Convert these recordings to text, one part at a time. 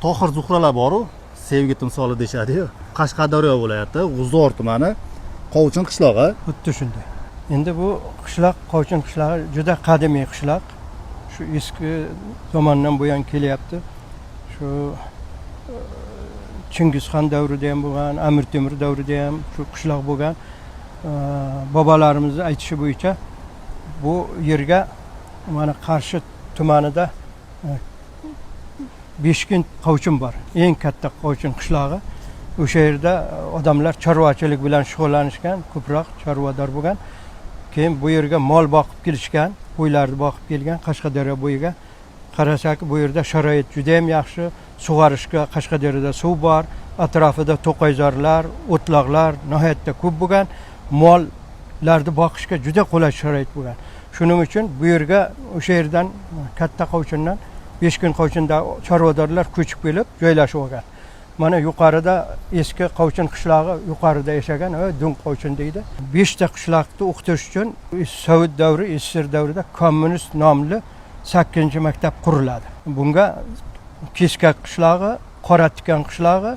Tohir Zuhralar boru, sevgi timsoli deyshadi-yu. Qashqadaryo viloyati G'uzor tumani Qovchin qishlog'i. Xuddi shunday. Endi bu qishloq Qovchin qishlog'i juda qadimiy qishloq. Shu eski zamondan buyon kelyapti. Shu Chingizxon davrida ham bo'lgan, Amir Temur davrida ham shu qishloq bo'lgan. Bobolarimiz aytishi bo'yicha bu yerga mana Qarshi tumanida Beshkin Qovchin bor. Eng katta Qovchin qishlog'i. O'sha yerda odamlar chorvachilik bilan shug'ullanishgan, ko'proq chorvador bo'lgan. Keyin bu yerga mol boqib kelishgan, qo'ylarni boqib kelgan Qashqadaryo bo'yiga. Qarasak bu yerda sharoit juda ham yaxshi. Sug'orishga Qashqadaryoda suv bor, atrofida to'qayzorlar, o'tloqlar nihoyatda ko'p bo'lgan. Mollarni boqishga juda qulay sharoit bo'lgan. Shuning uchun bu yerga o'sha yerdan katta Qovchindan Beshkin Qovchinda chorvadorlar ko'chib kelib joylashib olgan. Mana yuqorida eski Qovchin qishlog'i yuqorida yashagan, Dun Qovchin deydi. 5 ta qishloqni o'qitish uchun Sovet davri, SSR davrida kommunist nomli 8-maktab quriladi. Bunga Keskak qishlog'i, Qoratikan qishlog'i,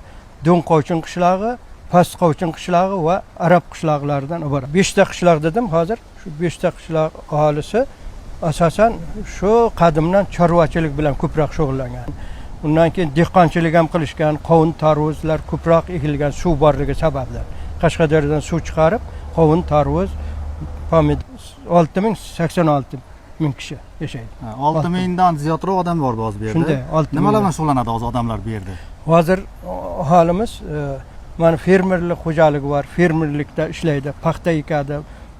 Dun Qovchin qishlog'i, Past Qovchin qishlog'i va Arab qishloqlaridan iborat. 5 ta qishloq dedim, hozir shu 5 ta qishloq aholisi asosan shu qadimdan chorvachilik bilan ko'proq shug'ullangan. Undan keyin dehqonchilik ham qilishgan, qovun, tarvuzlar ko'proq ekilgan suv borligi sababli. Qashqadaryodan suv chiqarib, qovun, tarvuz, pomidor 6086 ming kishi yashaydi. 6000 dan ziyodroq odam bor hozir bu yerda. Shunday, 6000. Nimalar bilan shug'ullanadi hozir odamlar bu yerda? Hozir aholimiz mana fermerlik xo'jaligi bor, fermerlikda ishlaydi, paxta ekadi,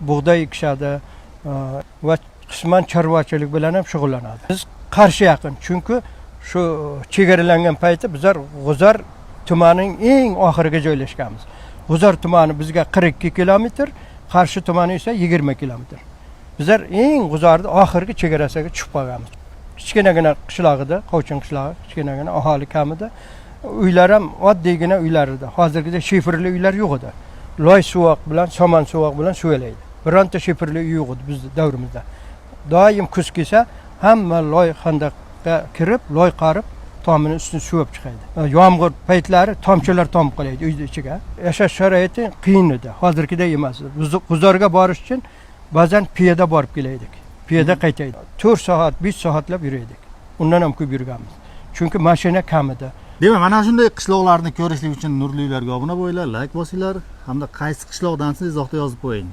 bug'doy ekishadi va qisman chorvachilik bilan ham shug'ullanadi. Biz Qarshi yaqin, chunki shu chegaralangan payti bizlar G'uzor tumanining eng oxiriga joylashganmiz. G'uzor tumani bizga 42 kilometr, Qarshi tumani esa 20 kilometr. Bizlar eng G'uzorning oxirgi chegarasiga tushib qolganmiz. Kichkinagina qishlog'ida, Qovchin qishlog'i, kichkinagina aholi kamida. Uylar ham oddiygina uylar edi. Hozirgidek shifrli uylar yo'q edi. Loy suvoq bilan, somon suvoq bilan suvalaydi. Bironta shifrli uy yo'q edi bizning davrimizda. Doim kuz kelsa, hamma loy xandaqqa kirib, loy qarib, tomini ustini suvib chiqadi. Yomg'ir paytlari tomchilar tomib qoladi uyning ichiga. Yashash sharoiti qiyin edi. Hozirgidek emas. G'uzorga borish uchun ba'zan piyoda borib kelaydik. Piyoda qaytaydik. 4 soat, 5 soatlab yuraydik. Undan ham ko'p yurganmiz. Chunki mashina kam edi. Demak, mana shunday qishloqlarni ko'rishlik uchun Nurlilarga obuna bo'linglar, like bosinglar, hamda qaysi qishloqdansiz izohda yozib qo'ying.